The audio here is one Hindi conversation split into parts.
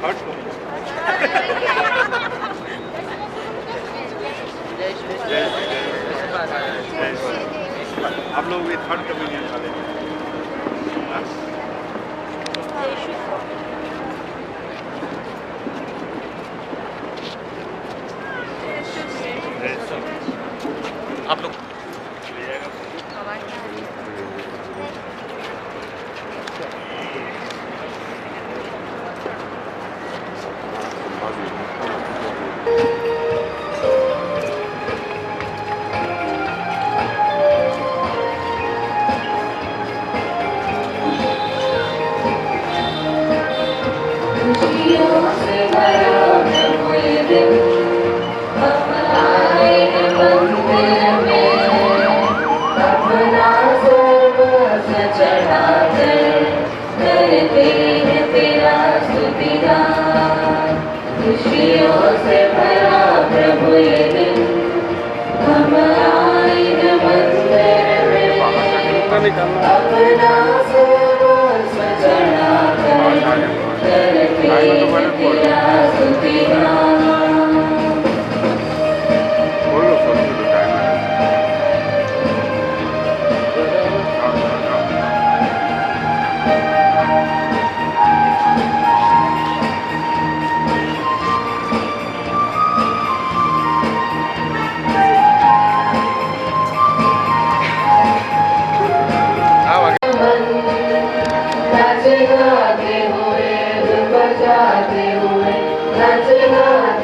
आप लोग ये थर्ड कम्युनियन वाले हैं। आप लोग खुशियों से भरा प्रभु ये दिन, हम आए हैं मंदिर में, अपना सर्वस्व चढ़ाकर करते हैं तेरा स्तुतिगान। नाचे गाते हुए, धुन बजाते हुए, नाचे गाते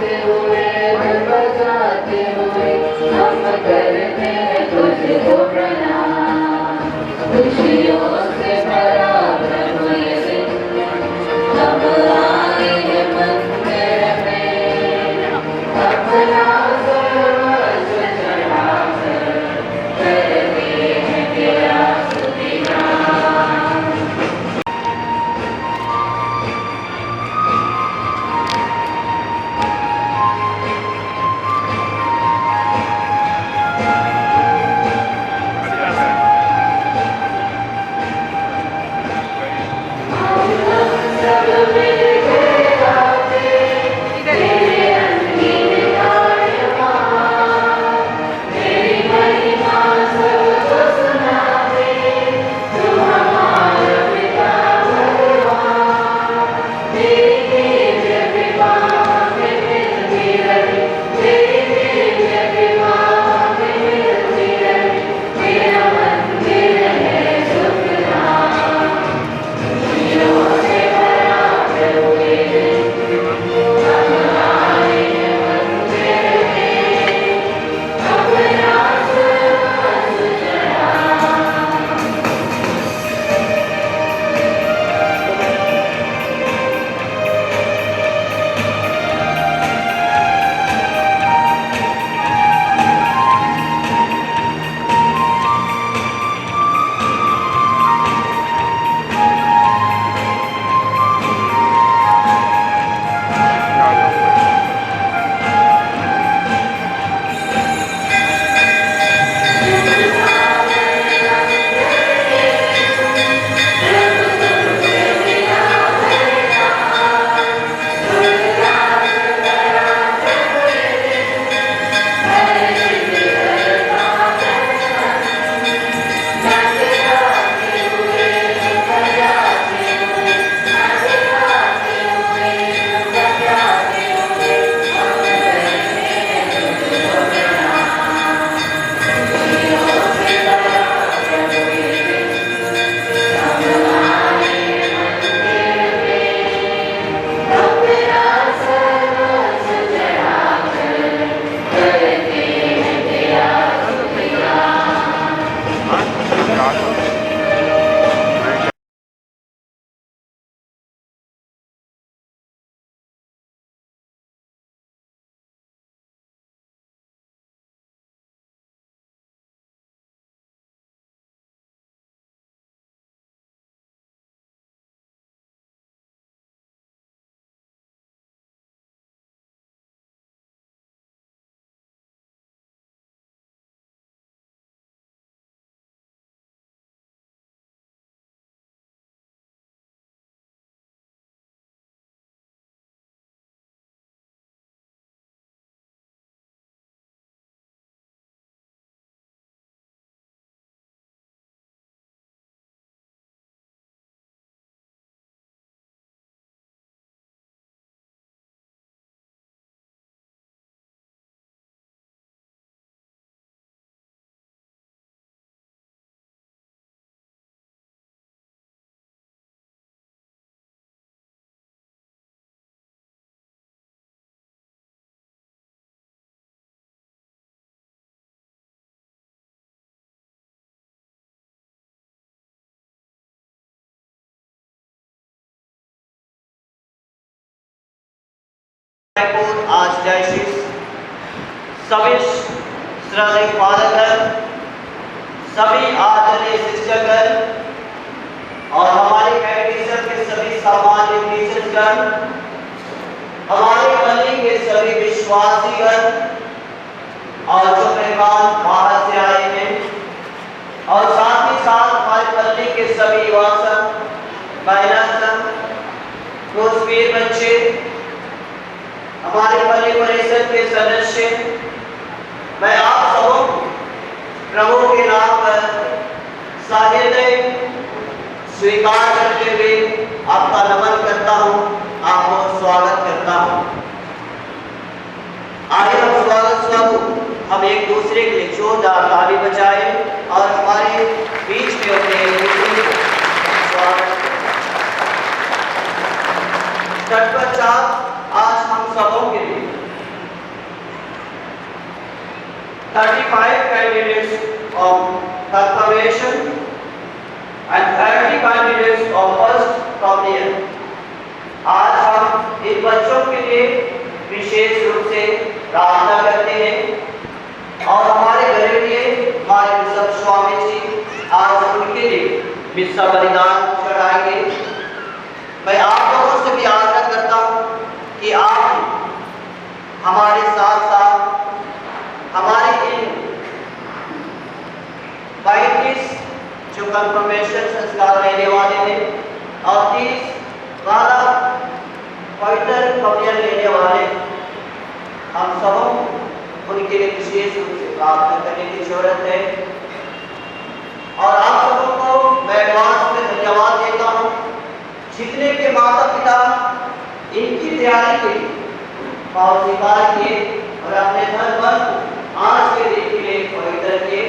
आर्चडायोसिस, सभी श्रद्धेय फादरगण, सभी आदरणीय शिक्षकगण और हमारे कैटेकिज्म के सभी सामान्य टीचर्सगण, हमारे पल्ली के सभी विश्वासीगण और जो मेहमान बाहर से आए हैं, और साथ ही साथ हमारे पल्ली के सभी युवा संघ, महिला संघ, रोजबीर बच्चे, हमारे पल्ली परिषद के सदस्य, मैं आप सबों प्रभु के नाम पर साहृदय स्वीकार करते हुए आपका नमन करता हूँ, आपको स्वागत करता हूँ। आइए हम स्वागत स्वरूप हम एक दूसरे के लिए जोरदार ताली बजाएं और हमारे बीच में होते स्वागत। तत्पश्चात आज हम सबों के लिए 35 candidates of confirmation and 30 candidates of first communion। आज हम इन बच्चों के लिए विशेष रूप से प्रार्थना करते हैं और हमारे घरेलू हमारे बिशप स्वामी जी आज उनके लिए मिस्सा बलिदान चढ़ाएंगे। मैं आप लोगों से भी आग्रह करता हूँ कि आप हमारे साथ साथ हमारे इन 22 जो कंफर्मेशन संस्कार लेने वाले हैं और 30 वाला पवित्र कम्युनियन लेने वाले, हम सबों उनके लिए विशेष रूप से प्रार्थना करने की जरूरत है। और आप सबों को मैं एडवांस में धन्यवाद देता हूँ, जितने के माता पिता इनकी तैयारी के लिए भाव स्वीकार किए और अपने धन पर आज के दिन के लिए पवित्र किए,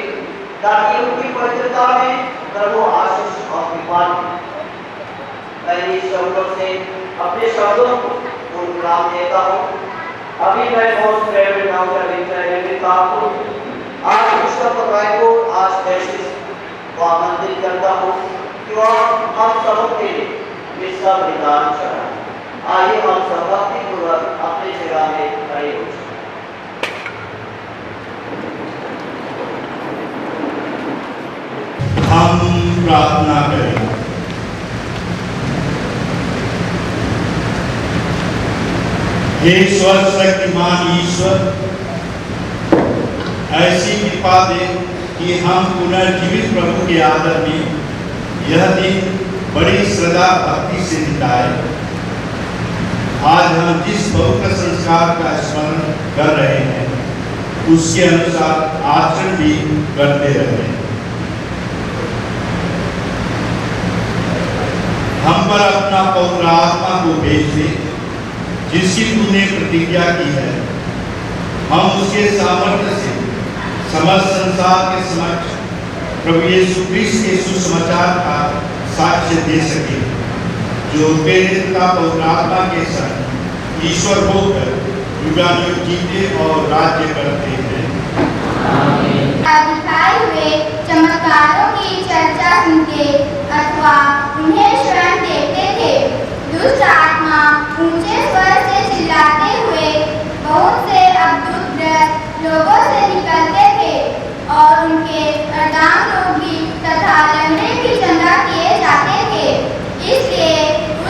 ताकि उनकी पवित्रता में प्रभु आशीष और कृपा दे। मैं इस शब्दों से अपने शब्दों को गुणगान देता हूँ। अभी मैं मोस्ट फेवरेट नाम का विचार देता हूँ। आज बिशप को आर्चडायोसिस को आमंत्रित करता हूँ कि वह हम सबों के लिए मिस्सा बलिदान चढ़ाएं। आइए हम सब भक्तिपूर्वक अपनी जगह में खड़े हो जाएं। हम प्रार्थना करें। हे सर्वशक्तिमान ईश्वर, ऐसी कृपा दे कि हम पुनर्जीवित प्रभु के आदर में यह दिन बड़ी श्रद्धा भक्ति से बिताए। आज हम जिस पवित्र संस्कार का स्मरण कर रहे हैं उसके अनुसार आचरण भी करते रहे। हम पर अपना पवित्र आत्मा को भेज दे, जिसकी तूने प्रतिज्ञा की है। हम उसके सामर्थ्य से समस्त संसार के समक्ष प्रभु यीशु क्रिस्त के सुसमाचार का साक्ष्य दे सके, जो प्रेरितता पवित्र आत्मा के संग ईश्वर होकर युगानुयुग जीते और राज्य करते हैं। दिखाए हुए चमत्कारों की चर्चा सुनते अथवा उन्हें स्वयं देखते थे, दुष्ट आत्मा ऊंचे स्वर से चिल्लाते हुए बहुत से अद्भुत लोगों से निकलते थे और उनके अर्धांग लोग भी तथा लंगड़े भी चंगा किए जाते थे। इसलिए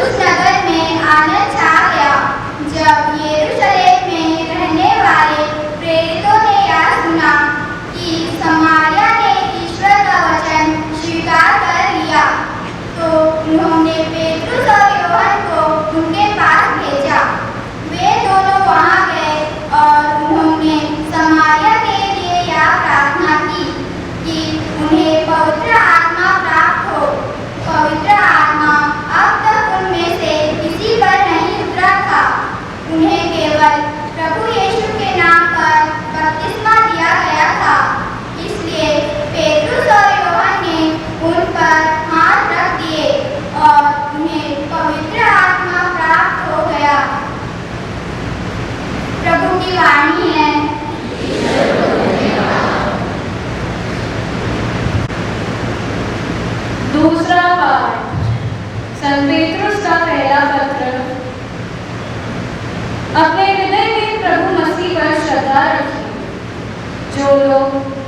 उस नगर में आनंद छा गया। जब यरूशलेम में रहने वाले प्रेरितों ने यह सुना कि समारिया ने ईश्वर का वचन स्वीकार कर लिया, तो उन्होंने पेट्रुस और यूहन्ना को उनके पास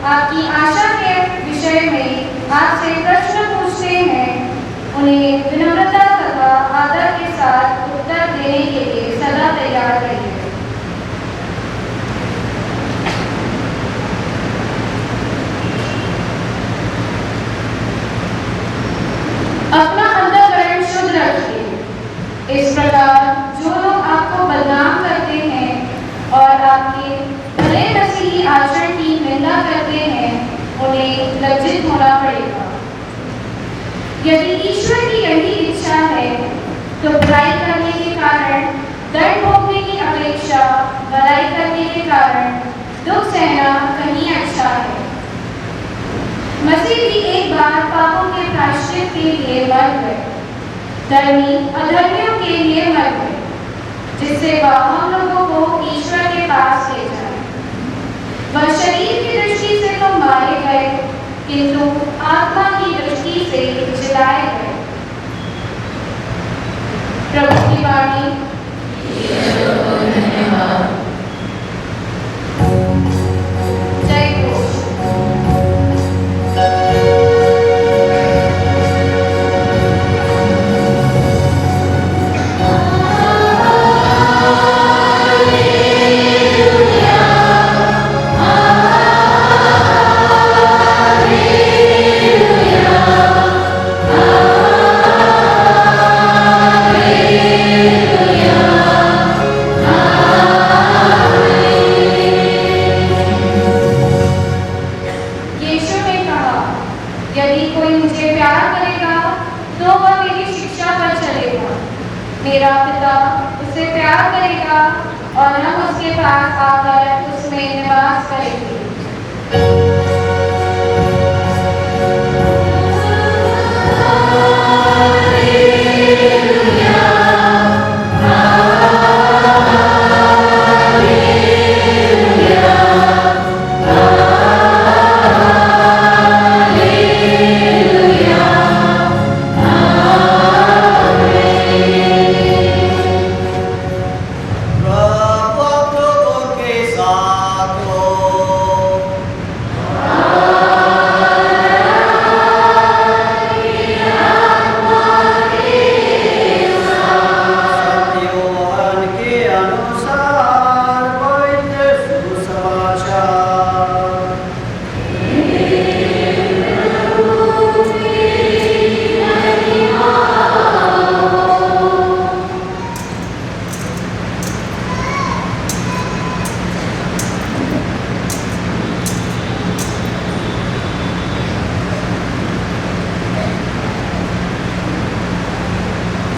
आपकी आशा के विषय में आपसे प्रश्न पूछते हैं, उन्हें विनम्रता तथा आदर के साथ उत्तर देने के लिए सदा तैयार रहिए। अपना अंतःकरण शुद्ध रखिए। इस प्रकार जो लोग आपको बदनाम करते हैं और आपके भले मसीही आचरण की निंदा करते हैं, उन्हें लज्जित होना पड़ेगा। यदि ईश्वर की यही इच्छा है तो बुराई करने के कारण दंड भोगने की अपेक्षा भलाई करने के कारण दुख सहना कहीं अच्छा है। मसीह भी एक बार पापों के प्रायश्चित के लिए मर गए, धर्मी अधर्मियों के लिए मर गए, जिससे वह हम लोगों को ईश्वर के पास ले जाए। वह शरीर की दृष्टि से तो मारे गए, किंतु आत्मा की दृष्टि से जिलाए गए। प्रभु की वाणी। जय घोष। मेरा पिता उसे प्यार करेगा और हम उसके पास आकर उसमें निवास करेंगे।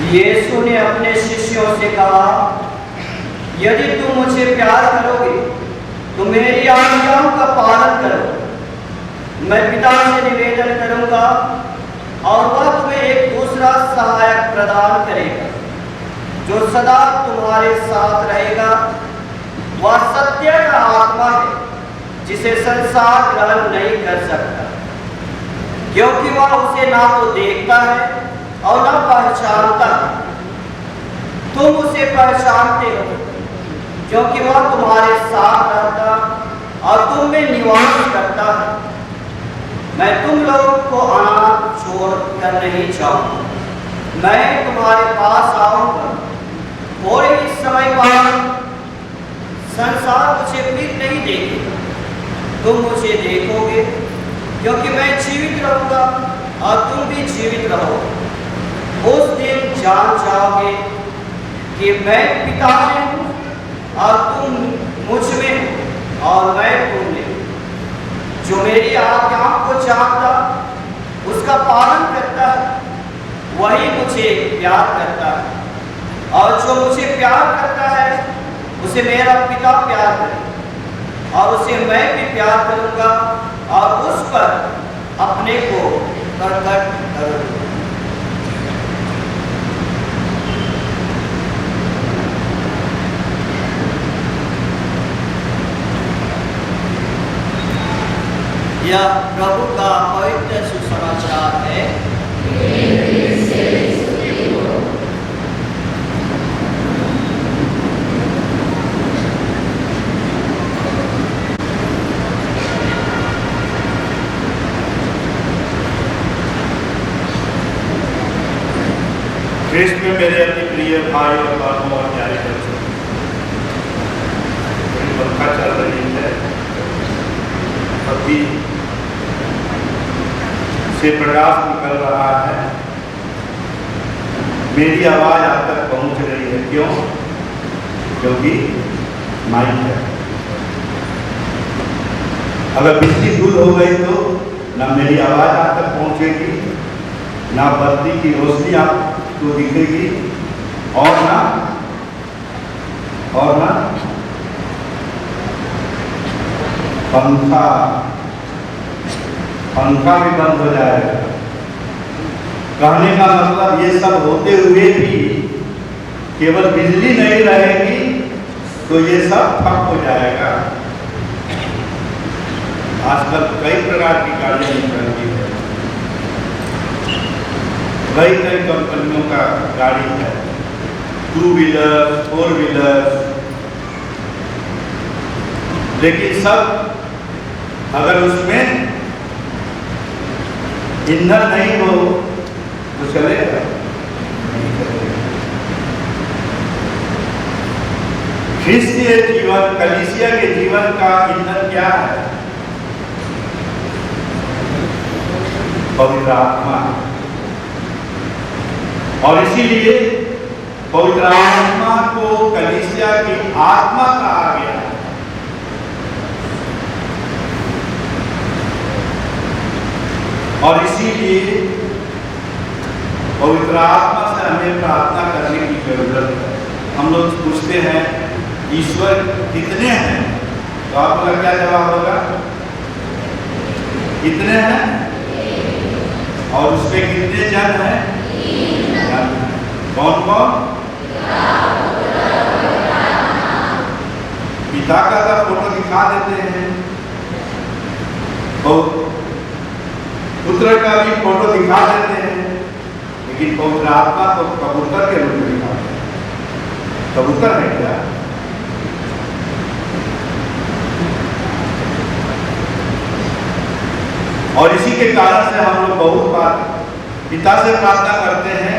यीशु ने अपने शिष्यों से कहा, यदि तुम मुझे प्यार करोगे तो मेरी आज्ञाओं का पालन करो। मैं पिता से निवेदन करूंगा और वह तुम्हें एक दूसरा सहायक प्रदान करेगा, जो सदा तुम्हारे साथ रहेगा। वह सत्य का आत्मा है, जिसे संसार ग्रहण नहीं कर सकता, क्योंकि वह उसे ना तो देखता है और न पहचानता है। तुम उसे पहचानते हो, क्योंकि वह तुम्हारे साथ रहता और तुम में निवास करता है। मैं तुम लोगों को अनाथ छोड़ कर नहीं जाऊंगा। मैं तुम्हारे पास आऊंगा। थोड़े ही समय बाद संसार मुझे फिर नहीं देखेगा, तुम मुझे देखोगे, क्योंकि मैं जीवित रहूंगा और तुम भी जीवित रहोगे। उस दिन जान जाओगे कि मैं पिता में हूँ और तुम मुझ में और मैं तुम में। जो मेरी आज्ञाओं को जानता, उसका पालन करता है, वही मुझे प्यार करता है, और जो मुझे प्यार करता है उसे मेरा पिता प्यार करेगा, और उसे मैं भी प्यार करूंगा और उस पर अपने को प्रकट करूंगा। यह प्रभु का पवित्र सुसमाचार है। प्रिय भाई और बहनों और प्यारे बच्चों, पंखा चल रही है, अभी से प्रकाश निकल रहा है, मेरी आवाज आप तक पहुंच रही है। क्यों? क्योंकि माइक है। अगर बिजली गुल हो गई तो ना मेरी आवाज आप तक पहुंचेगी, ना बत्ती की रोशनी आपको दिखेगी, और ना पंखा भी बंद हो जाएगा। कहने का मतलब ये सब होते हुए भी केवल बिजली नहीं रहेगी तो ये सब ठप हो जाएगा। आजकल कई प्रकार की गाड़ियां निकल रही है, कई कंपनियों का गाड़ी है, 2 व्हीलर 4 व्हीलर, लेकिन सब अगर उसमें ईंधन नहीं हो तो चलेगा। ख्रिस्तीय जीवन, कलीसिया के जीवन का ईंधन क्या है? पवित्र आत्मा। और इसीलिए पवित्र आत्मा को कलीसिया की आत्मा कहा गया है। और इसीलिए पवित्र आत्मा से हमें प्रार्थना करने की जरूरत है। हम लोग पूछते हैं ईश्वर कितने हैं, तो आपका क्या जवाब होगा? कितने हैं? और उसमें कितने जन हैं? कौन कौन? पिता का तो फोटो दिखा देते हैं, पुत्र का भी फोटो दिखा देते हैं, लेकिन पवित्र आत्मा तो कबूतर के रूप में दिखाते हैं। कबूतर है क्या? और इसी के कारण से हम लोग बहुत बार पिता से प्रार्थना करते हैं,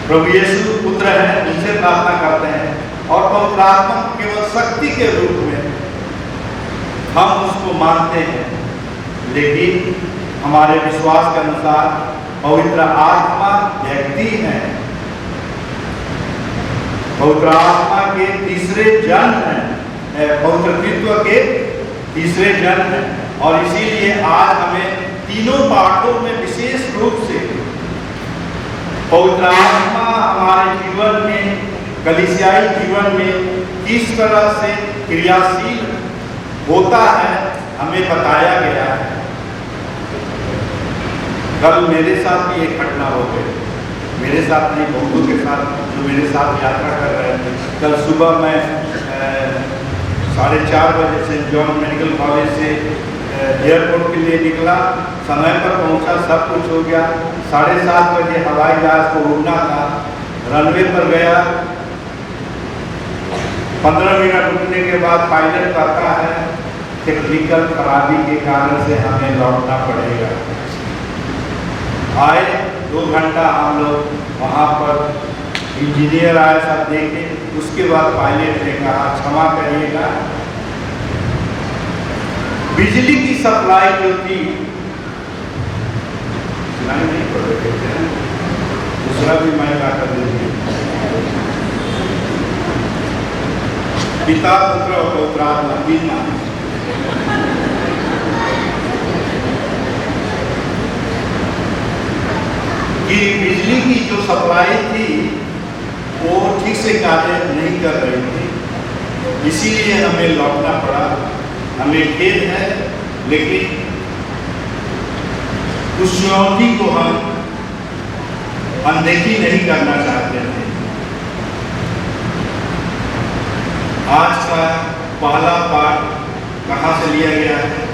प्रभु यीशु पुत्र है उनसे प्रार्थना करते हैं, और पवित्र आत्मा केवल शक्ति के रूप में हम उसको मानते हैं। लेकिन हमारे विश्वास के अनुसार पवित्र आत्मा व्यक्ति है, पवित्र आत्मा के तीसरे जन है, पवित्र तत्व के तीसरे जन है। और इसीलिए आज हमें तीनों पाठों में विशेष रूप से पवित्र आत्मा हमारे जीवन में, कलीसियाई जीवन में किस तरह से क्रियाशील होता है हमें बताया गया है। कल मेरे साथ भी एक घटना हो गई, मेरे साथ नहीं, बहुतों के साथ जो मेरे साथ यात्रा कर रहे थे। कल सुबह मैं 4:30 बजे सेंट जॉन मेडिकल कॉलेज से एयरपोर्ट के लिए निकला, समय पर पहुंचा, सब कुछ हो गया। 7:30 बजे हवाई जहाज को उड़ना था, रनवे पर गया। 15 मिनट रुकने के बाद पायलट कहता है टेक्निकल खराबी के कारण से हमें लौटना पड़ेगा। आए 2 घंटा हम लोग वहाँ पर, इंजीनियर आए, सब देखे। उसके बाद पायलट ने कहा क्षमा करिएगा, बिजली की सप्लाई जो थी, नहीं पड़ रहे हैं, दूसरा भी मैं क्या कर देंगे, पिता पुत्र और पवित्र आत्मा तीन नाम, कि बिजली की जो सप्लाई थी वो ठीक से कार्य नहीं कर रही थी, इसीलिए हमें लौटना पड़ा। हमें खेद है, लेकिन उस चुनौती को हम अनदेखी नहीं करना चाहते थे। आज का पहला पाठ कहाँ से लिया गया है?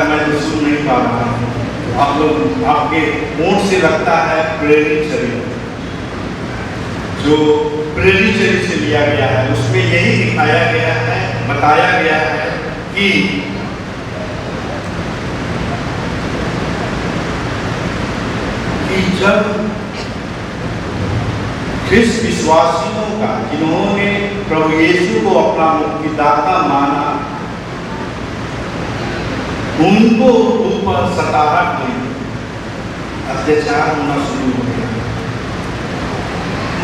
मैं तो सुन नहीं पा रहा हूँ, आप लोग आपके मुंह से लगता है प्रेरित शरीर, जो प्रेरित शरीर से लिया गया है। उसमें यही दिखाया गया है, बताया गया है कि कि जब ख्रिस्त विश्वासियों का, जिन्होंने प्रभु यीशु को अपना मुक्तिदाता माना, उनको ऊपर सताहट हुई, अत्याचार होना शुरू हो गया।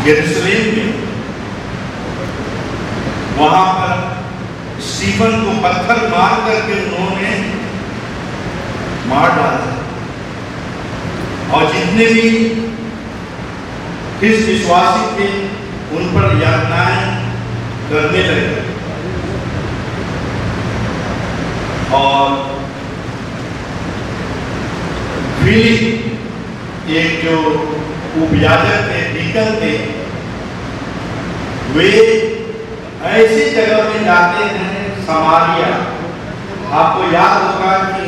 यरूशलेम में वहां पर स्टीफन को पत्थर मार करके उन्होंने मार डाला और जितने भी ख्रिस्त विश्वासी थे उन पर यातनाएं करने लगे। और फिलिप, एक जो उपयाजक थे, डीकन थे, वे ऐसी जगह में जाते हैं समारिया। आपको याद होगा कि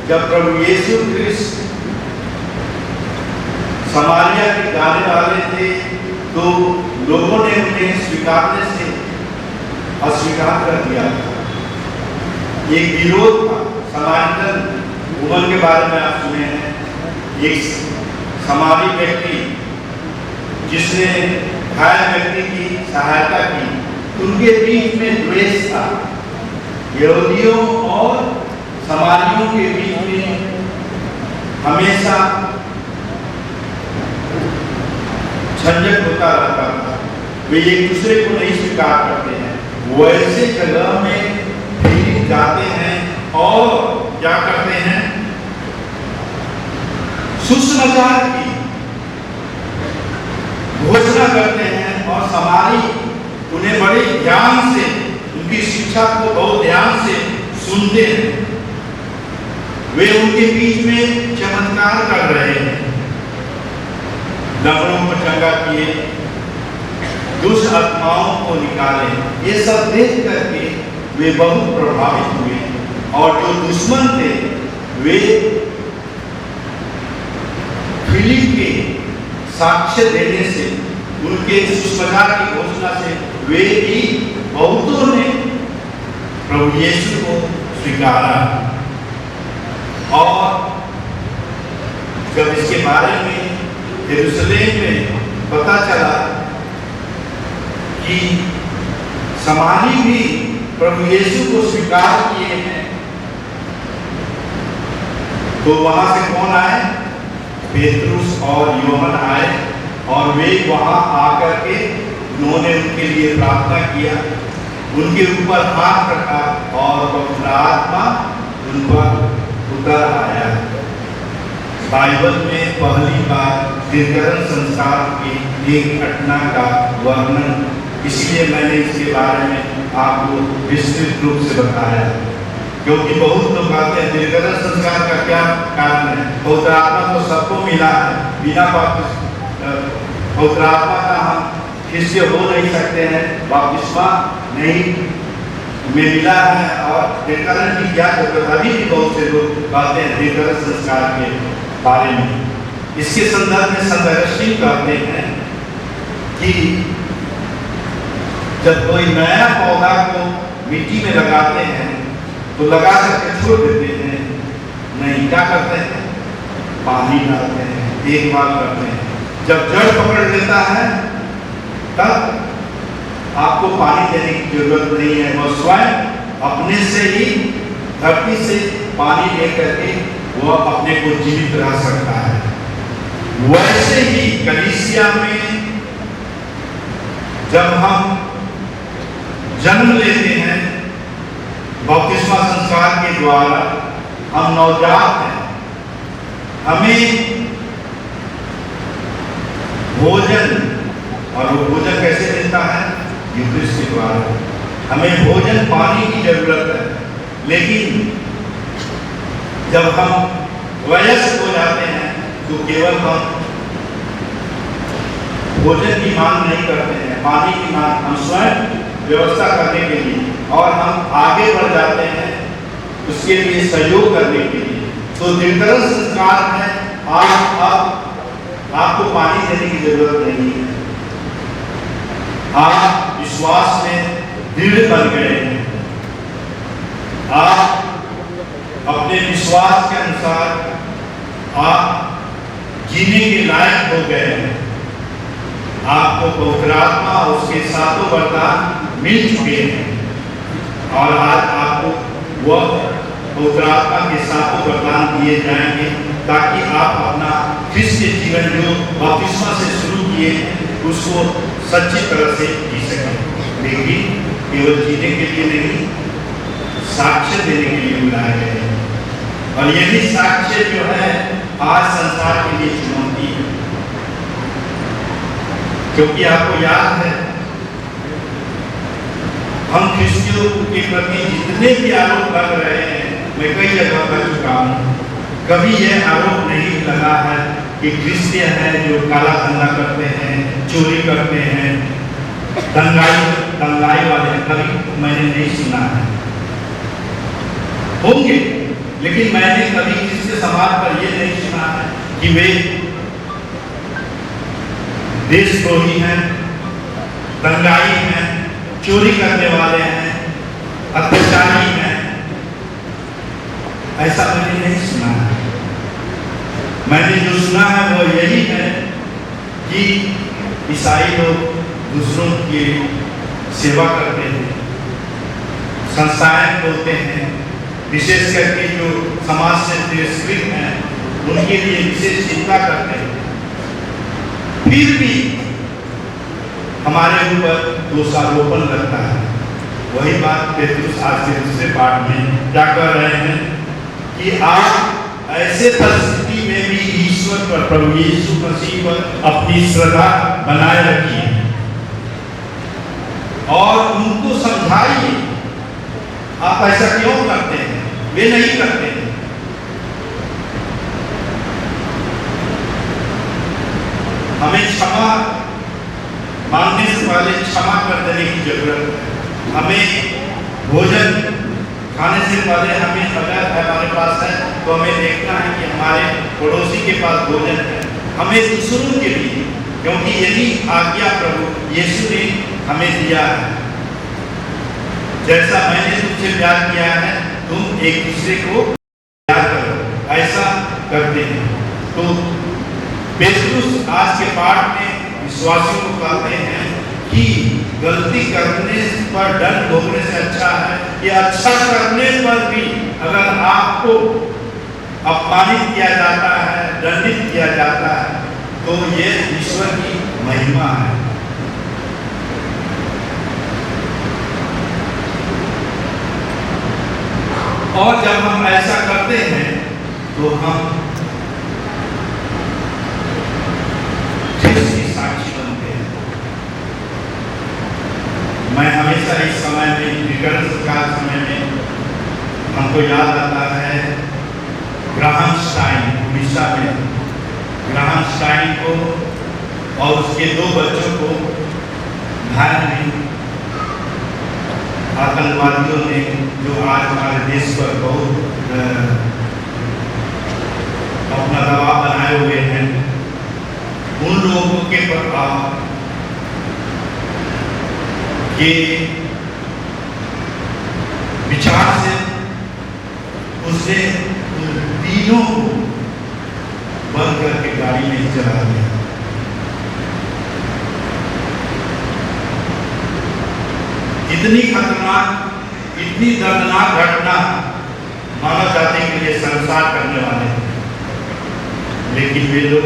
जब प्रभु यीशु क्रिस्त समारिया के जाने वाले थे तो लोगों ने उन्हें स्वीकारने से अस्वीकार कर दिया था। एक विरोध था। समारिटन वुमन के बारे में आप सुने हैं, एक समारी व्यक्ति जिसने घायल व्यक्ति की सहायता की, उनके बीच में द्वेष था। यहूदियों और समारियों के बीच में हमेशा झंझट होता रहता था। वे एक दूसरे को नहीं स्वीकार करते हैं। वो ऐसे जगह में फिर जाते हैं और क्या करते हैं, सुसमाचार की घोषणा करते हैं और समारी उन्हें बड़े ध्यान से, उनकी शिक्षा को बहुत ध्यान से सुनते हैं। वे उनके बीच में चमत्कार कर रहे हैं, लंगड़ों को चंगा किए, दुष्ट आत्माओं को निकाले। ये सब देख करके वे बहुत प्रभावित हुए और जो दुश्मन थे वे फिलिप के साक्ष्य देने से, उनके सुसमाचार की घोषणा से वे भी बहुतों ने प्रभु यीशु को स्वीकारा। और जब इसके बारे में यरूशलेम में पता चला कि समारी भी प्रभु यीशु को स्वीकार किए हैं, तो वहां से कौन आए? पेतरुस और यूहन्ना आए और वे वहां आकर के उन्होंने उनके लिए प्रार्थना किया, उनके ऊपर हाथ रखा और पवित्र आत्मा उन पर उतर आया। बाइबल में पहली बार दीर्घकरण संस्कार की एक घटना का वर्णन, इसलिए मैंने इसके बारे में आपको विस्तृत रूप से बताया, क्योंकि बहुत लोग कहते हैं दीर्घकरण संस्कार का क्या कारण है। पवित्र आत्मा तो सबको मिला है, बिना पवित्र आत्मा का हम किससे हो नहीं सकते हैं, बपतिस्मा नहीं में मिला है। और दीर्घकरण की क्या जरूरत, अभी भी बहुत से लोग कहते हैं दीर्घकरण संस्कार के बारे में। इसके संदर्भ में संत अगस्तीन कहते हैं कि जब कोई नया पौधा को मिट्टी में लगाते हैं तो लगा करके छोड़ देते हैं, नहीं, क्या करते हैं, पानी डालते हैं, देखभाल करते हैं। जब जड़ पकड़ लेता है तब आपको पानी देने की जरूरत नहीं है, वह स्वयं अपने से ही धरती से पानी लेकर के वह अपने को जीवित रह सकता है। वैसे ही कलीसिया में जब हम जन्म लेते हैं बपतिस्मा संस्कार के द्वारा, हम नवजात हैं, हमें भोजन, और वो भोजन कैसे मिलता है? यूक्रिस्ट के द्वारा। हमें भोजन पानी की जरूरत है, लेकिन जब हम वयस्क हो जाते हैं तो केवल हम भोजन की मांग नहीं करते हैं, पानी की मांग हम स्वयं व्यवस्था करने के लिए, और हम आगे बढ़ जाते हैं उसके लिए सहयोग करने के लिए। तो दीर्घकरण संस्कार में आपको पानी देने की जरूरत नहीं है, आप विश्वास में दृढ़ बन गए हैं। आप अपने विश्वास के अनुसार आप जीने के लायक हो गए हैं। आपको पवित्र आत्मा और उसके सातों वरदान मिल चुके हैं और आज आपको वह पवित्र आत्मा के सातों वरदान दिए जाएंगे ताकि आप अपना क्रिस्तीय जीवन जो बपतिस्मा से शुरू किए उसको सच्ची तरह से जी सकें। लेकिन केवल जीने के लिए नहीं, साक्ष्य देने के लिए बुलाए गए हैं और यही साक्ष्य जो है आज संसार के लिए चुनौती है। क्योंकि आपको याद है हम ख्रिस्तियों के प्रति जितने भी आरोप लग रहे हैं, मैं कई जगह कर चुका हूँ, कभी यह आरोप नहीं लगा है कि क्रिस्तिय है जो काला धंधा करते हैं, चोरी करते हैं, दंगाई वाले, कभी मैंने नहीं सुना है। होंगे, लेकिन मैंने कभी क्रिस्तीय समाज पर यह नहीं सुना है कि वे देशद्रोही हैं, दंगाई हैं, चोरी करने वाले हैं, अत्याचारी हैं। ऐसा मैंने नहीं सुना है। मैंने जो सुना है वो यही है कि ईसाई लोग दूसरों की सेवा करते हैं, संस्थाएं खोलते हैं, विशेष करके जो समाज से तिरस्कृत हैं उनके लिए विशेष चिंता करते हैं। फिर भी हमारे ऊपर दोषारोपण लगता है। वही बात पेतरुस आज के दूसरे पाठ में क्या कर रहे हैं कि आप ऐसे परिस्थिति में भी ईश्वर पर, प्रभु यीशु मसीह पर अपनी श्रद्धा बनाए रखिए और उनको समझाइए। आप ऐसा क्यों करते हैं? वे नहीं करते हैं। हमें क्षमा मांगने से पहले क्षमा कर देने की जरूरत है। हमें भोजन खाने से पहले हमें अगर हमारे पास है तो हमें देखना है कि हमारे पड़ोसी के पास भोजन है। हमें दूसरों के लिए, क्योंकि यही आज्ञा प्रभु यीशु ने हमें दिया है, जैसा मैंने तुमसे प्यार किया है तुम एक दूसरे को प्यार करो, ऐसा करते हैं। तो पेतरुस आज के पाठ में विश्वासियों को कहते हैं कि गलती करने पर दंड भोगने से अच्छा है कि अच्छा करने पर भी अगर आपको अपमानित किया जाता है, दंडित किया जाता है, तो ये ईश्वर की महिमा है। और जब हम ऐसा करते हैं तो हम क्रिस्त साक्षी बनते हैं। मैं हमेशा इस समय में विकर्ण का समय में हमको याद आता है ग्राहम स्टाइन, उड़ीसा में ग्राहम स्टाइन को और उसके 2 बच्चों को भारत में आतंकवादियों ने, जो आज हमारे देश पर बहुत अपना दबाव बनाए हुए हैं, उन लोगों के प्रभाव के विचार से उसने उन तीनों को बंद करके गाड़ी में चला दिया। इतनी खतरनाक, इतनी दर्दनाक घटना मानव जाति के लिए संसार करने वाले थे, लेकिन वे लोग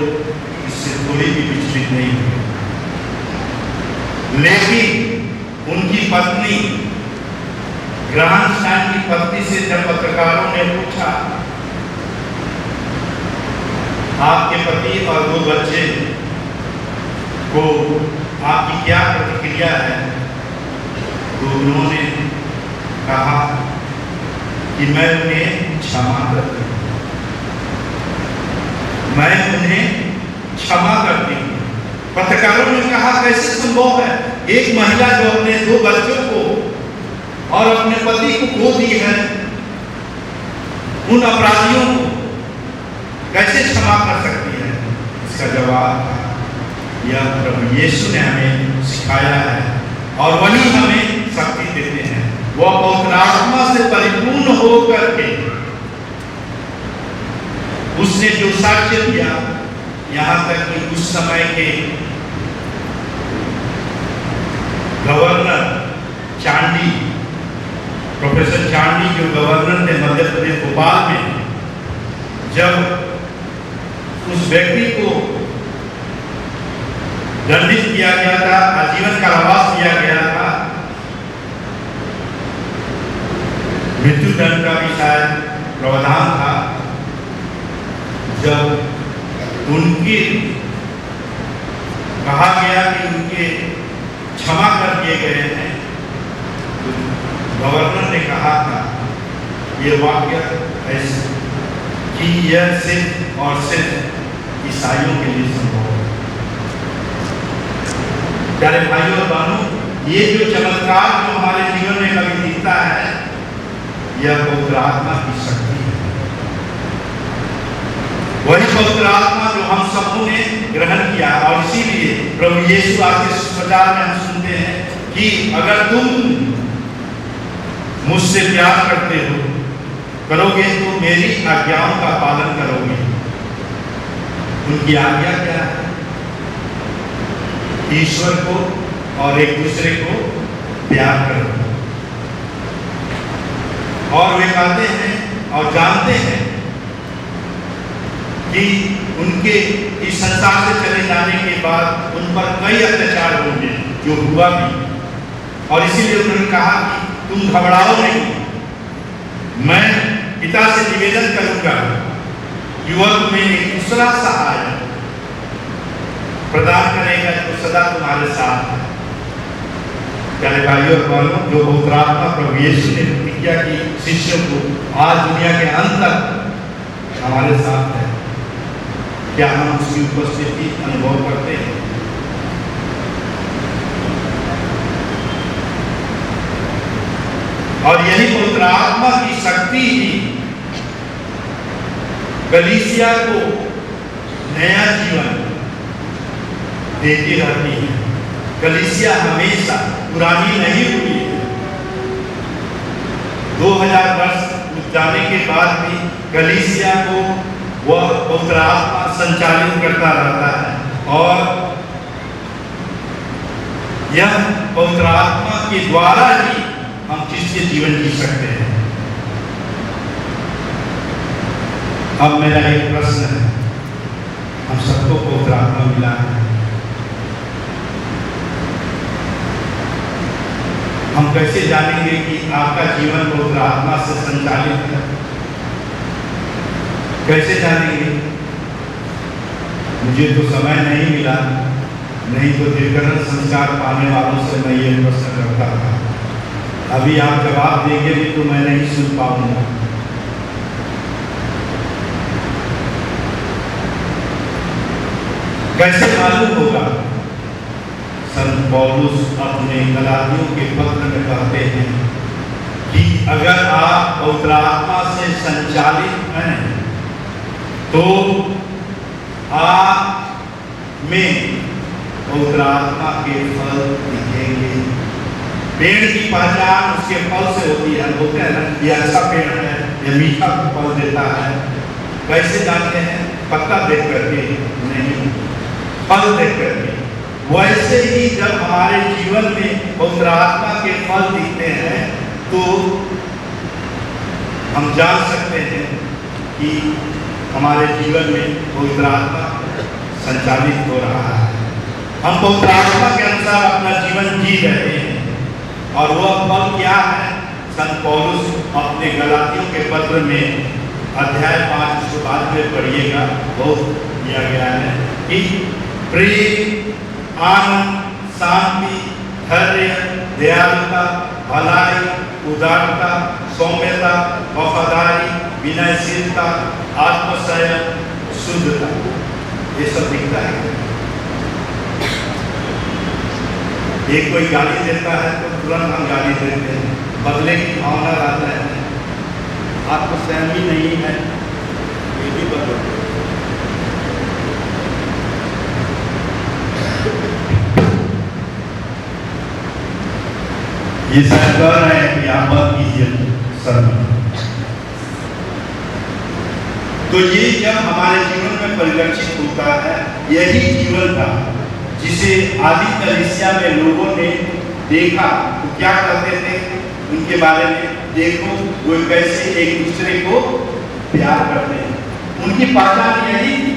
इससे थोड़ी भी विचलित नहीं हुए। लेकिन उनकी पत्नी, ग्राहम स्टाइन की पत्नी से जब पत्रकारों ने पूछा आपके पति और 2 बच्चे को आपकी क्या प्रतिक्रिया है, तो उन्होंने कहा कि मैं उन्हें क्षमा करती हूँ, मैं उन्हें क्षमा करती हूँ। पत्रकारों ने कहा कैसे संभव है, एक महिला जो अपने 2 बच्चों को और अपने पति को खो दी है, उन अपराधियों को कैसे क्षमा कर सकती है? इसका जवाब यह प्रभु यीशु ने हमें सिखाया है और वही हमें शक्ति देते हैं। वह पवित्र आत्मा से परिपूर्ण होकर के उसने जो साक्ष्य दिया यहाँ तक कि उस समय के गवर्नर चांडी, प्रोफेसर चांडी जो गवर्नर थे मध्य प्रदेश भोपाल में, जब उस व्यक्ति को दंडित किया गया था, आजीवन कारावास दिया गया था, मृत्यु दंड का भी शायद प्रावधान था, जब उनके कहा गया कि उनके क्षमा कर दिए गए हैं, तो गवर्नर ने कहा था ये वाक्य ऐसे कि यह सिर्फ और सिर्फ ईसाइयों के लिए संभव है। प्यारे भाइयों और बहनों, ये जो चमत्कार जो हमारे जीवन में कभी दिखता है, यह पवित्र आत्मा की शक्ति है। वही पवित्र आत्मा जो हम सबों ने ग्रहण किया, और इसीलिए प्रभु यीशु आके सुसमाचार में हम सुनते हैं कि अगर तुम मुझसे प्यार करते हो, करोगे तो मेरी आज्ञाओं का पालन करोगे। उनकी आज्ञा क्या है? ईश्वर को और एक दूसरे को प्यार करो। और वे कहते हैं और जानते हैं कि उनके इस संसार से चले जाने के बाद उन पर कई अत्याचार होंगे, जो हुआ भी, और इसीलिए उन्होंने कहा कि तुम घबराओ नहीं, मैं पिता से निवेदन करूंगा कि वह तुम्हें एक दूसरा सहाय प्रदान करेगा जो सदा तुम्हारे साथ है। प्यारे भाइयों और बहनों, जो पवित्र आत्मा प्रभु यीशु ने प्रतिज्ञा की शिष्यों को आज दुनिया के अंत तक हमारे साथ है, क्या हम उसकी उपस्थिति अनुभव करते हैं? और यही पवित्र आत्मा की शक्ति ही कलीसिया को नया जीवन देती रहती है। कलीसिया हमेशा पुरानी नहीं हुई है। 2000 वर्ष जाने के बाद भी कलीसिया को वह पवित्र आत्मा संचालित करता रहता है, और यह पवित्र आत्मा के द्वारा ही हम किसके जीवन जी सकते हैं। अब मेरा एक प्रश्न है, हम सबको पवित्र आत्मा मिला है, हम कैसे जानेंगे कि आपका जीवन पवित्र आत्मा से संचालित है? कैसे जानेंगे? मुझे तो समय नहीं मिला, नहीं तो दीर्घकालीन संस्कार पाने वालों से मैं ये प्रश्न करता था। अभी आप जवाब देंगे भी तो मैं नहीं सुन पाऊंगा। कैसे मालूम होगा? संत पौलुस अपने गलातियों के पत्र में कहते हैं कि अगर आप पवित्र आत्मा से संचालित हैं तो आप में पवित्र आत्मा के फल दिखेंगे। पेड़ की पहचान उसके फल से होती है। बोलते हैं ना, ये अच्छा पेड़ है, ये मीठा फल देता है। कैसे जानते हैं? पत्ता देख करके नहीं, फल देख करके। वैसे ही जब हमारे जीवन में पवित्र आत्मा के फल दिखते हैं तो हम जान सकते हैं कि हमारे जीवन में पवित्र आत्मा संचालित हो रहा है। हम पवित्र आत्मा के अनुसार अपना जीवन जी रहे हैं। और वह फल क्या है? संत पौलुस अपने गलातियों के पत्र में अध्याय 5 उसके बाद में पढ़िएगा, बहुत दिया गया है कि प्रेम, आनंद, शांति, धैर्य, दयालुता, भलाई, उदारता, सौम्यता, वफादारी, विनयशीलता, आत्मसंयम, शुद्धता, ये सब दिखता है। एक कोई गाली देता है तो तुरंत हम गाली देते हैं, बदले की भावना लाता है। आत्मसंयम ही नहीं है, ये भी बदल। ये शायद कह रहे हैं कि आप मत कीजिए शर्म। तो ये जब हमारे जीवन में परिलक्षित होता है, यही जीवन था जिसे आदि कलीसिया में लोगों ने देखा। तो क्या कहते थे उनके बारे में? देखो वो कैसे एक दूसरे को प्यार करते हैं, उनकी पहचान यही थी।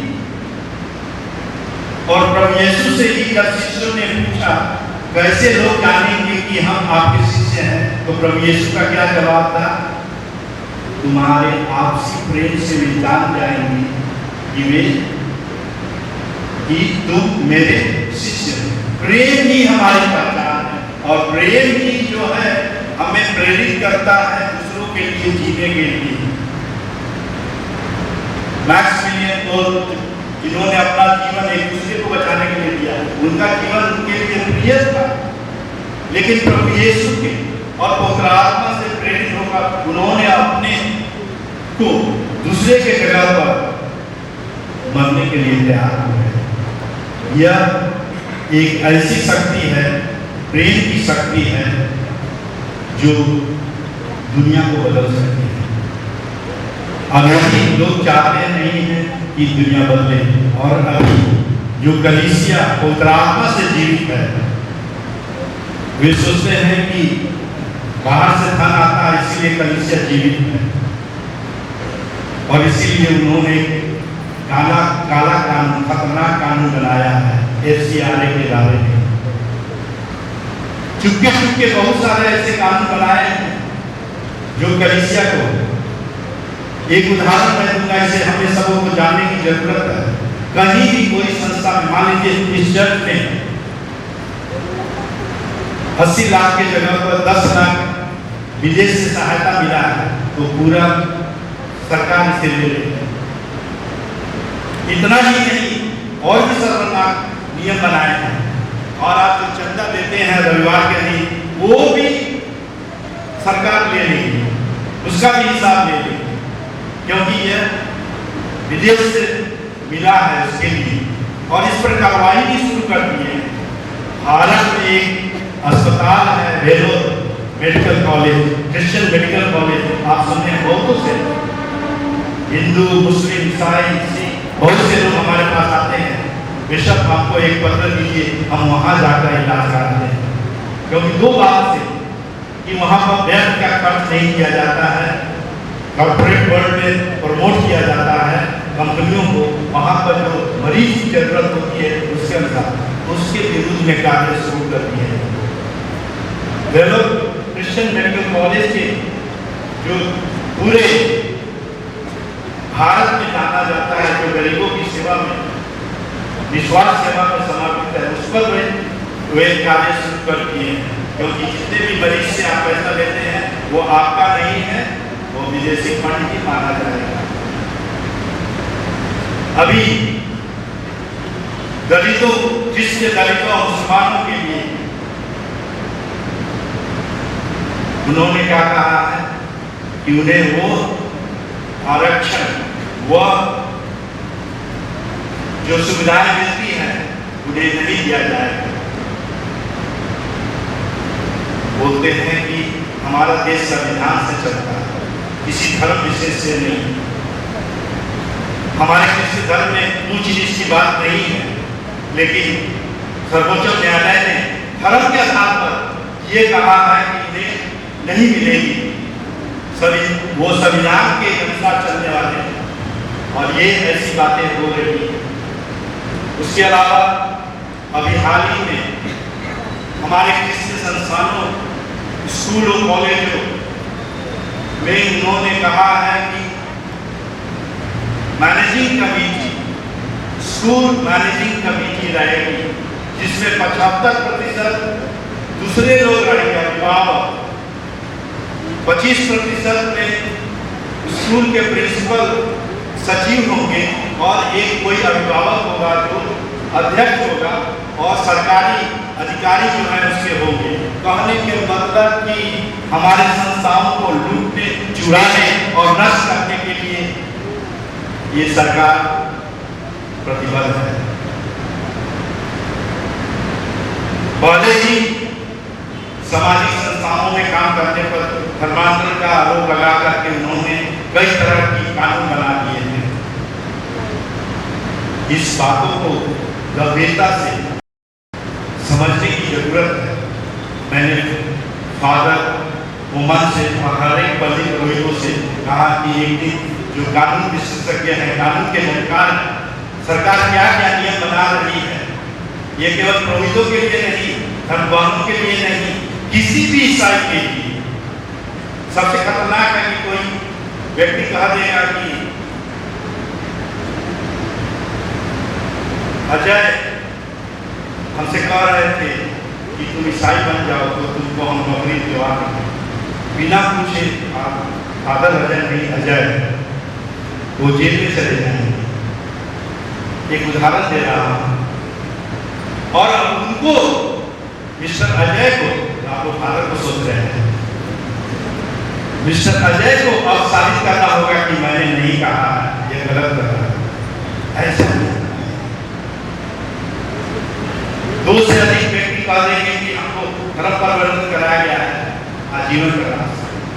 और प्रभु यीशु से ही जब शिष्यों ने पूछा कैसे लोग जानेंगे कि हम आपके शिष्य हैं, तो प्रभु यीशु का क्या जवाब था? तुम्हारे आपसी प्रेम से वे जान जाएंगे कि तुम मेरे शिष्य हो। प्रेम ही हमारी पहचान है, और प्रेम ही जो है हमें प्रेरित करता है दूसरों के लिए जीने के लिए। मैक्सिमिलियन को जिन्होंने अपना जीवन एक दूसरे को बचाने के लिए दिया, उनका जीवन उनके लिए प्रिय था, लेकिन प्रभु यीशु के और पवित्र आत्मा से प्रेरित होकर उन्होंने अपने को दूसरे के जगह पर मरने के लिए तैयार हो गए। यह एक ऐसी शक्ति है, प्रेम की शक्ति है, जो दुनिया को बदल सकती है। अभी लोग चाहते नहीं हैं कि दुनिया बदले, और अभी जो कलीसिया पवित्र आत्मा से जीवित है, वे सोचते हैं कि बाहर से धन आता है इसलिए कलीसिया जीवित है, और इसीलिए उन्होंने काला कानून, खतरनाक कानून बनाया है FCRA के बारे में। चुपके चुपके बहुत सारे ऐसे कानून बनाए हैं जो कलीसिया को, एक उदाहरण मैं दूंगा, इसे हमें सबों को जानने की जरूरत है। कहीं भी कोई संस्था में, मान लीजिए इस चर्च में 80 लाख की जगह पर 10 लाख विदेश से सहायता मिला है, तो पूरा सरकार इसे ले लेती है। इतना ही नहीं, और भी शर्मनाक नियम बनाए हैं, और आप जो चंदा देते हैं रविवार के दिन, वो भी सरकार ले लेगी, उसका भी हिसाब ले लेगी, क्योंकि यह विदेश से मिला है उसके लिए, और इस पर कार्रवाई भी शुरू कर दी है। भारत में एक अस्पताल है, Vellore medical college, Christian medical college, आप सुने हैं बहुतों से, हिंदू, मुस्लिम, ईसाई, सिख, बहुत से लोग हमारे पास आते हैं, बेशक आपको एक पत्र दीजिए, हम वहाँ जाकर इलाज कराते हैं। क्योंकि दो बात से कि वहाँ पर व्यर्थ का खर्च नहीं किया जाता है, कॉर्पोरेट वर्ल्ड में प्रमोट किया जाता है कंपनियों को, वहाँ पर जो मरीज की जरूरत होती है उसके अनुसार उसके विरुद्ध में कार्य शुरू कर दिए हैं। वे लोग क्रिश्चियन मेडिकल कॉलेज के जो पूरे भारत में जाना जाता है, जो गरीबों की सेवा में, निस्वार्थ सेवा में समर्पित है, उस पर वे कार्य शुरू कर दिए हैं। क्योंकि जितने भी मरीज से आप पैसा लेते हैं वो आपका नहीं है, वो विदेशी फंड ही माना जाएगा। अभी दलितों, जिसके दलितों और मुसलमानों के लिए उन्होंने क्या कहा है कि उन्हें वो आरक्षण, वह जो सुविधाएं मिलती हैं उन्हें नहीं दिया जाएगा। बोलते हैं कि हमारा देश संविधान से चलता है, किसी धर्म विशेष से नहीं। हमारे किसी धर्म में ऊंच नीच की बात नहीं है, लेकिन सर्वोच्च न्यायालय ने धर्म के आधार पर यह कहा है कि इन्हें नहीं मिलेगी, वो संविधान के अनुसार चलने वाले हैं, और ये ऐसी बातें हो रही हैं। उसके अलावा अभी हाल ही में हमारे क्रिश्चियन संस्थानों, स्कूलों, कॉलेजों में उन्होंने कहा है कि managing committee, school managing committee रहेगी, जिसमें 75% दूसरे लोग रहेंगे, अभिभावक, 25% में स्कूल के प्रिंसिपल सचिव होंगे, और एक कोई अभिभावक होगा जो अध्यक्ष होगा, और सरकारी अधिकारी जो है उसके होंगे। कहने के मतलब कि हमारे संस्थाओं को लूटने, चुराने और नष्ट करने के लिए ये सरकार प्रतिबद्ध है। पहले ही सामाजिक संस्थाओं में काम करने पर धर्मांतरण का आरोप लगा करके उन्होंने कई तरह की कानून बना दिए हैं। इस बातों को गंभीरता से समझने की जरूरत है। मैंने फादर उमर से और हर एक पल्ली पुरोहितों से कहा कि एक दिन जो कानून विशेषज्ञ है, कानून के जानकार हैं, सरकार क्या क्या नियम बना रही है, ये केवल पुरोहितों के लिए नहीं, धर्मवानों के लिए नहीं, किसी भी ईसाई के लिए। सबसे खतरनाक है कि कोई व्यक्ति कह देगा कि अजय हमसे कह रहे थे कि तुम ईसाई बन जाओ तो तुमको हम नौकरी दिलवा देंगे, बिना पूछे। फादर अजय नहीं, अजय वो जेल में चले जाएंगे। एक उदाहरण दे रहा हूं। और अब उनको मिस्टर अजय को, आप लोग फादर को सोच रहे हैं, मिस्टर अजय को अब साबित करना होगा कि मैंने नहीं कहा, यह गलत कहा। ऐसा दो से अधिक व्यक्ति कह देंगे कि हमको धर्म परिवर्तन कराया गया है, आजीवन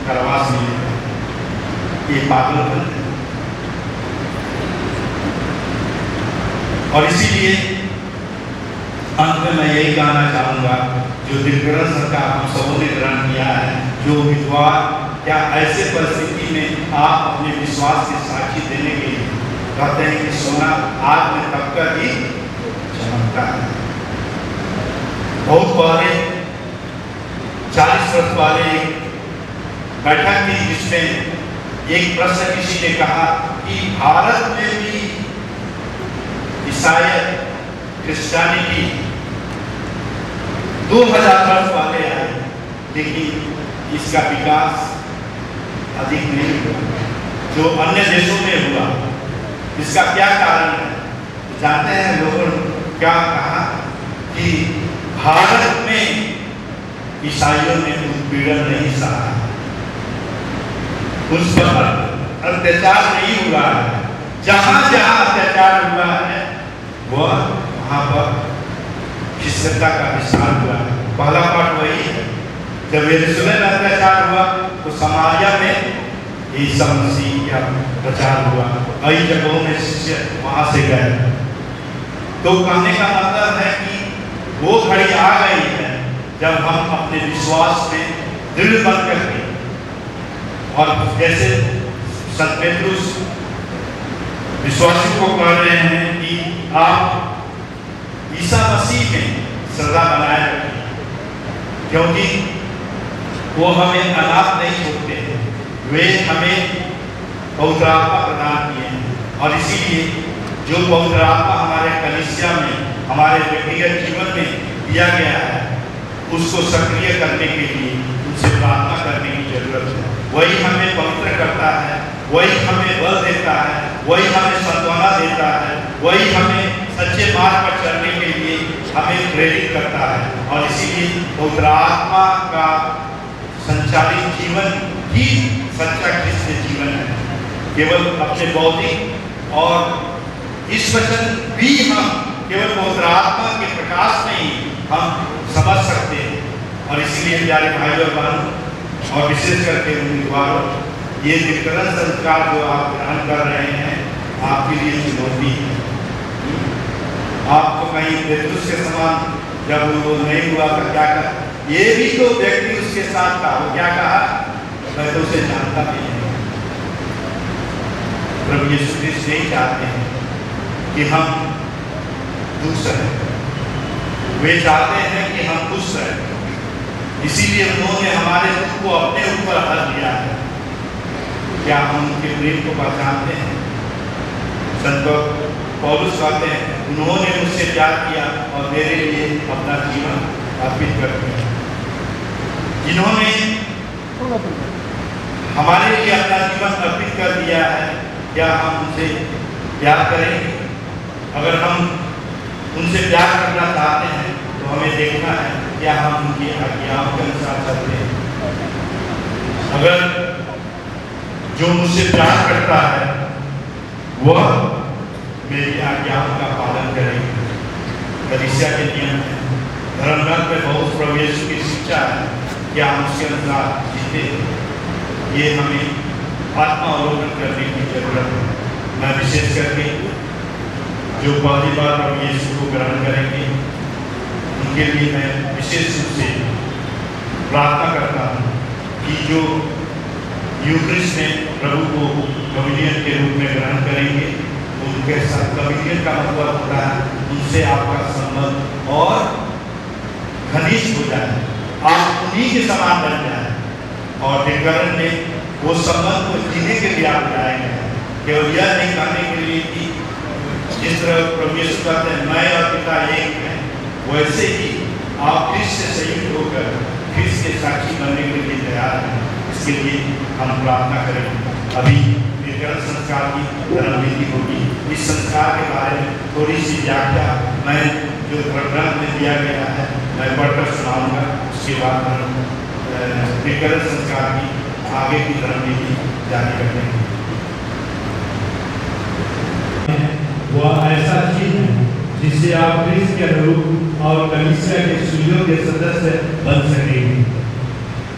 कारावास मिलेगा, ये पागलपन है। और इसीलिए अंत में मैं यही कहना चाहूंगा, जो दिव्यकरण सरकार हम सबों ने ग्रहण किया है, जो उम्मीदवार क्या ऐसे परिस्थिति में आप अपने विश्वास के साक्षी देने के लिए कहते हैं कि सोना आग में तपकर ही चमकता है। बहुत पहले 40 वर्ष पहले एक बैठक थी जिसमें एक प्रश्न किसी ने कहा कि भारत में भी ईसाई क्रिश्चियनिटी 2000 वर्ष पहले आए, लेकिन इसका विकास अधिक नहीं हुआ जो अन्य देशों में हुआ। इसका क्या कारण है जानते हैं? लोगों ने क्या कहा कि भारत में ईसाइयों ने उत्पीड़न नहीं सहा, उस पर अत्याचार नहीं हुआ है। जहां जहां अत्याचार हुआ है वह वहां पर ख्रिस्तता का विस्तार हुआ है। पहला पाठ वही है, जब यरूशलेम में अत्याचार हुआ तो समारिया में ईसा मसीह का प्रचार हुआ, कई जगहों में शिष्य वहां से गए। तो कहने का मतलब है कि वो घड़ी आ गई है जब हम अपने विश्वास में दृढ़ बन करके, और जैसे संत पेट्रुस विश्वासियों को कह रहे हैं कि आप ईसा मसीह में श्रद्धा बनाए रखें, क्योंकि वो हमें अनाथ नहीं छोड़ते हैं, वे हमें पवित्र आत्मा प्रदान किए हैं। और इसीलिए जो पवित्र आत्मा हमारे कलीसिया में, हमारे व्यक्तिगत जीवन में दिया गया है, उसको सक्रिय करने के लिए उनसे प्रार्थना करने की जरूरत है। वही हमें पवित्र करता है, वही हमें बल देता है, वही हमें सांत्वना देता है, वही हमें सच्चे मार्ग पर चलने के लिए हमें प्रेरित करता है। और इसीलिए पवित्र आत्मा का संचालित जीवन ही सच्चा क्रिस्तीय जीवन है। केवल अपने बौद्धिक और इस वचन भी हम केवल पवित्र आत्मा के प्रकाश में ही हम समझ सकते हैं। और इसीलिए प्यारे भाइयों और बहनों, और विशेष करके उम्मीदवारों, ये दिव्यकरण संस्कार जो आप ग्रहण कर रहे हैं आपके लिए चुनौती है। आपको कहीं पेट्रुस के समान जब वो नहीं हुआ तो क्या कहा? ये भी तो व्यक्ति उसके साथ था, वो क्या कहा? मैं तो उसे जानता नहीं है। प्रभु यीशु क्रिस्ट नहीं चाहते हैं कि हम दुष्ट रहें, वे चाहते हैं कि हम खुश रहें। इसीलिए उन्होंने हमारे दुख को अपने ऊपर हर लिया है। क्या हम उनके प्रेम को पहचानते हैं? संत पौलुस कहते हैं, उन्होंने मुझसे प्यार किया और मेरे लिए अपना जीवन अर्पित कर दिया। जिन्होंने हमारे लिए अपना जीवन अर्पित कर दिया है, क्या हम उनसे प्यार करेंगे? अगर हम उनसे प्यार करना चाहते हैं तो हमें देखना है क्या हम उनकी आज्ञाओं के अनुसार चलते हैं। अगर जो मुझसे प्यार करता है वह मेरी आज्ञाओं का पालन करेंगे। कलीसिया के नियम है, धर्म ग्रंथ में बहुत प्रभु यीशु की शिक्षा है, क्या हम उसके अनुसार जीते हैं, ये हमें आत्मावलोकन करने की जरूरत है। मैं विशेष करके जो पहली बार प्रभु यीशु को ग्रहण करेंगे, उनके लिए मैं विशेष रूप से प्रार्थना करता हूँ कि जो यूक्रिस्ट में प्रभु को कम्युनियन के रूप में ग्रहण करेंगे, उनके साथ कम्युनियन का मतलब होता है उनसे आपका संबंध और घनिष्ठ हो जाए, आप उन्हीं के समान बन जाए। और दिनकरण में वो संबंध को जीने के लिए आप लाए गए हैं, केवल यह नहीं कहने के लिए कि जिस तरह प्रभु यीशु कहते हैं मैं और पिता एक हैं, वैसे ही आप ख्रिस्त से संयुक्त होकर ख्रिस्त के साक्षी बनने के लिए तैयार हैं। इसके लिए हम प्रार्थना करेंगे। अभी दिनकरण संस्कार की धर्मविधि होगी। इस संस्कार के बारे में थोड़ी सी व्याख्या मैं जो ग्रंथ में दिया गया है मैं पढ़कर सुनाऊंगा। उसके बाद हम दिनकरण संस्कार की आगे की धर्मविधि जारी रखेंगे। वह ऐसा चीज है जिससे आप ख्रिस्त के अनुरूप और कलीसिया के सुयोग्य सदस्य बन सकेंगे।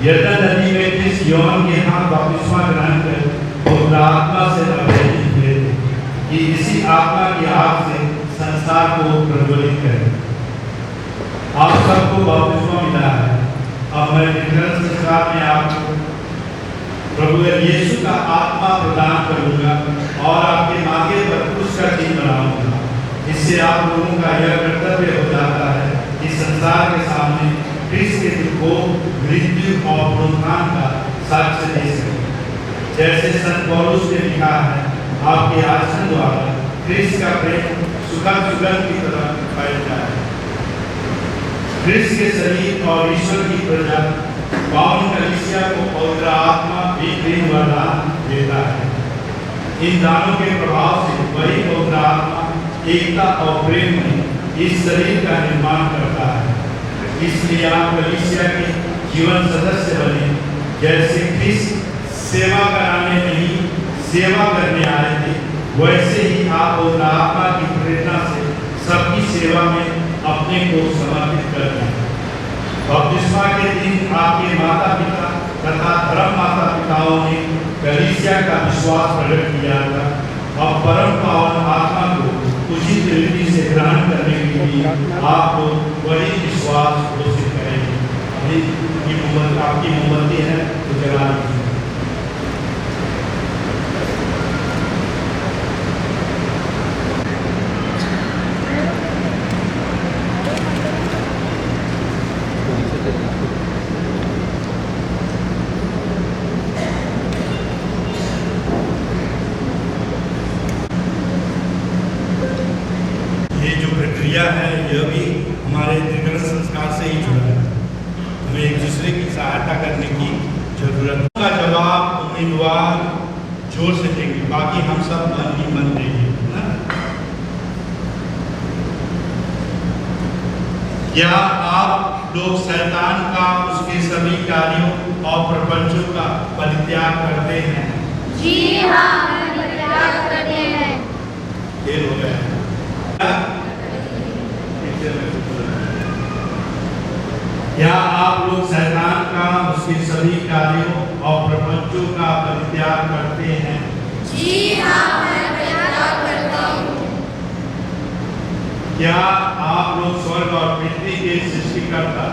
यरदन नदी में ख्रिस्त यूहन्ना के हाथ बपतिस्मा ग्रहण कर पवित्र आत्मा से अभिषेकित हुए थे कि इसी आत्मा की आग से संसार को प्रज्वलित करें। आप सबको बपतिस्मा मिला है। अब मैं दिनकरण संस्कार में आपको प्रभु यीशु का आत्मा प्रदान करूंगा और आपके माथे पर उसका चिन्ह बनाऊंगा। इससे आप लोगों का यह कर्तव्य हो जाता है कि संसार के सामने ख्रिस्त के दुखों, मृत्यु और पुनरुत्थान का साक्ष्य दे सके। जैसे संत पौलुस ने लिखा है, आपके आचरण द्वारा ख्रिस्त का प्रेम सुगंध की तरह फैल जाए। ख्रिस्त के शरीर और ईश्वर की प्रजा पावन कलीसिया को पवित्र आत्मा भी वरदान देता है। इन दानों के प्रभाव से वही पवित्र आत्मा एकता और प्रेम में इस शरीर का निर्माण करता है। इसलिए आप कलीसिया के जीवन सदस्य बने। जैसे ख्रिस्त सेवा कराने नहीं सेवा करने आए थे, वैसे ही आप पवित्र आत्मा की प्रेरणा से सबकी सेवा में अपने को समर्पित कर दें। बपतिस्मा के दिन आपके माता पिता तथा धर्म माता पिताओं ने कलीसिया का विश्वास प्रकट किया था। अब परम पावन आत्मा को उचित रीति से ग्रहण करने के लिए आपको वही विश्वास घोषित करेंगे। आपकी मोमबत्ती है तो जला लीजिए। है यह भी हमारे दिनकरण संस्कार से ही जुड़ा है। हमें एक दूसरे की सहायता करने की जरूरत का जवाब उम्मीदवार जोर से देंगे, बाकी हम सब मन ही मन देंगे ना। क्या आप लोग शैतान का उसके सभी कार्यों और प्रपंचों का परित्याग करते हैं? जी हाँ, परित्याग करते हैं। ये हो गया। क्या आप लोग शैतान का उसके सभी कार्यों और प्रपंचों का परित्याग करते हैं? जी हाँ, मैं परित्याग करता हूँ। क्या आप लोग स्वर्ग और पृथ्वी के सृष्टिकर्ता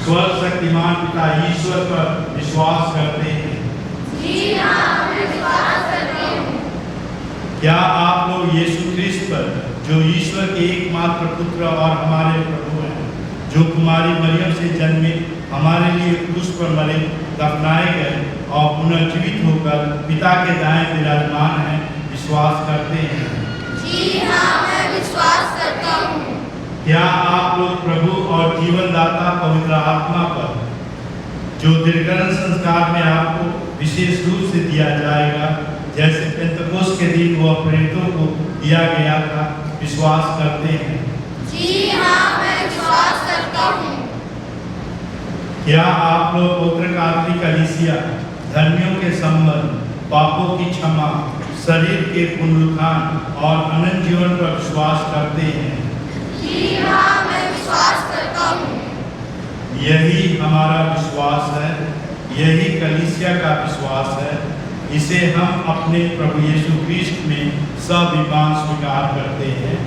स्वर्ग शक्तिमान पिता ईश्वर पर विश्वास करते हैं? जी हाँ, मैं विश्वास करती हूँ। क्या आप लोग यीशु ख्रिस्त पर जो ईश्वर के एकमात्र पुत्र और हमारे प्रभु हैं, जो कुमारी मरियम से जन्मे, हमारे लिए क्रूस पर मरे, दफनाए गए और पुनर्जीवित होकर पिता के दाएं विराजमान हैं, विश्वास करते हैं? जी हाँ, मैं विश्वास करता हूँ। क्या आप लोग प्रभु और जीवनदाता पवित्र आत्मा पर जो दिनकरण संस्कार में आपको विशेष रूप से दिया जाएगा, जैसे पेंतकोस्त के दिन वह प्रेरितों को दिया गया था, विश्वास करते हैं? जी हाँ, मैं विश्वास करता हूँ। क्या आप लोग पवित्र कैथोलिक कलीसिया, धर्मियों के संबंध, पापों की क्षमा, शरीर के पुनरुत्थान और अनंत जीवन पर विश्वास करते हैं? जी हाँ, मैं विश्वास करता हूँ। यही हमारा विश्वास है, यही कलीसिया का विश्वास है। इसे हम अपने प्रभु यीशु ख्रिस्त में सविमान स्वीकार करते हैं।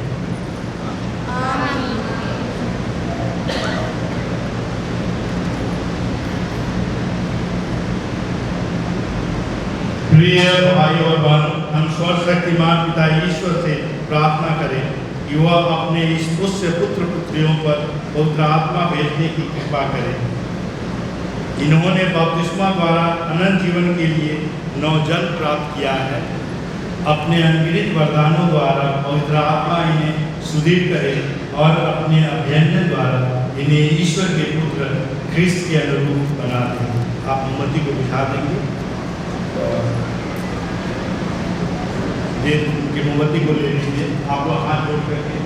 प्रिय भाई और बहनों, हम सर्वशक्तिमान पिता ईश्वर से प्रार्थना करें कि वह अपने इस पुष्य पुत्र पुत्रियों पर पवित्र आत्मा भेजने की कृपा करें। इन्होंने बपतिस्मा द्वारा अनंत जीवन के लिए नवजन्म प्राप्त किया है। अपने अनगिनत वरदानों द्वारा पवित्र आत्मा इन्हें सुदृढ़ करे और अपने अभ्यंजन द्वारा इन्हें ईश्वर के पुत्र ख्रिस्त के अनुरूप बना दे। आप मोमबत्ती को बुझा देंगे उनकी मोमबत्ती को ले लीजिए। आप लोग हाथ जोड़ करके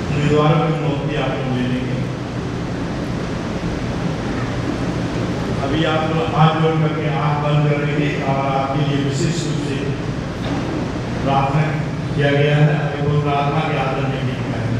उम्मीदवारों की मोमबत्ती आप लोग ले लेंगे। अभी आप लोग हाथ जोड़ करके आँख बंद कर लेंगे और आपके लिए विशेष रूप से प्रार्थना किया गया है। अभी वो प्रार्थना के आदर में नहीं किया है।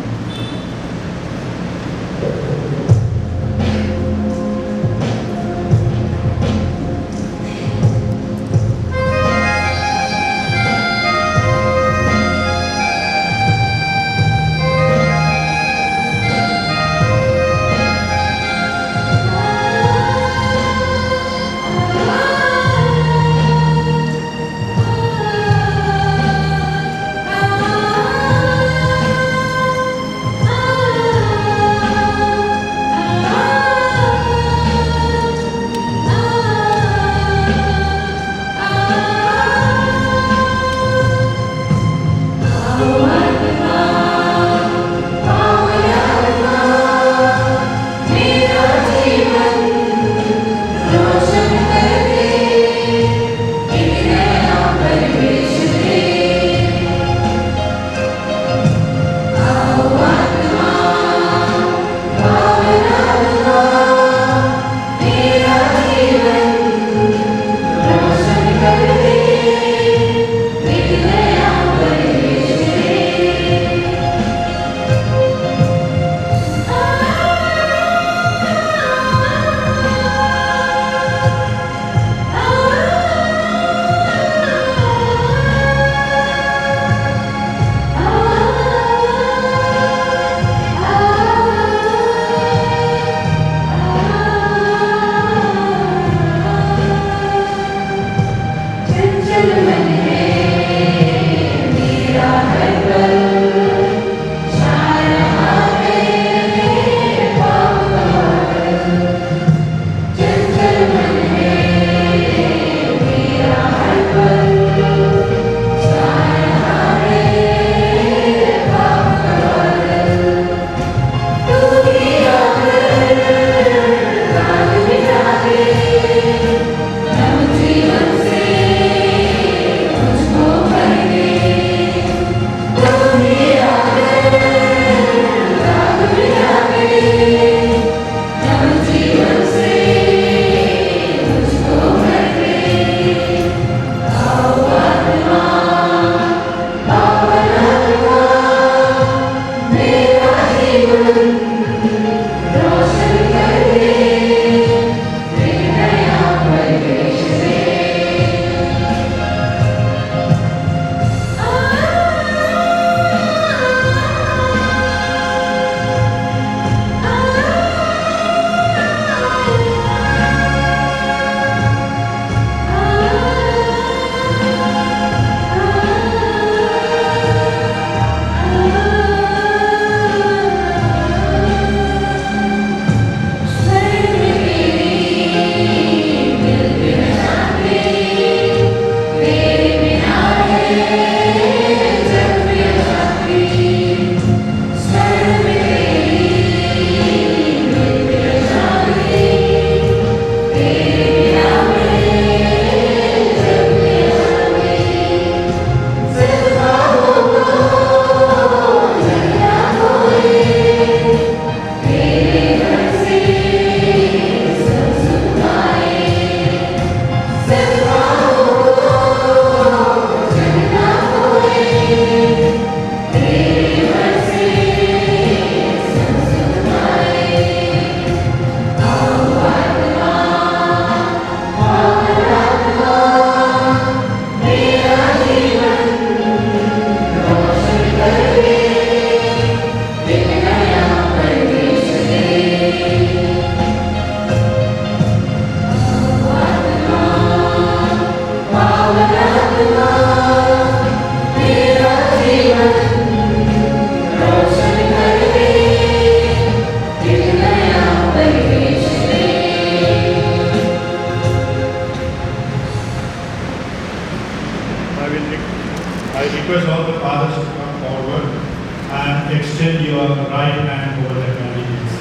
wife and over the candidates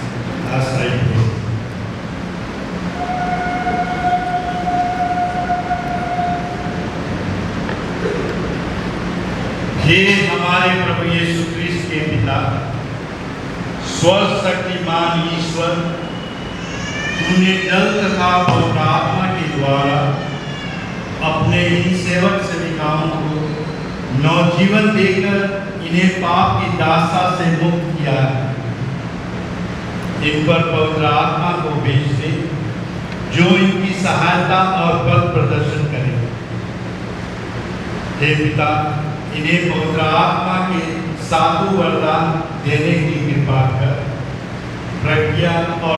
as I pray. हे हमारे प्रभु यीशु क्रिस्त के पिता, सर्वशक्तिमान ईश्वर, तूने जल तथा पवित्र आत्मा के द्वारा अपने इन सेवक सेविकाओं को नवजीवन देकर इन्हें पाप की दासा से मुक्त किया है। इन पर पवित्र आत्मा को भेज दे, जो इनकी सहायता और पथ प्रदर्शन करे। हे पिता, इन्हें पवित्र आत्मा के सातों वरदान देने की कृपा कर, प्रज्ञा और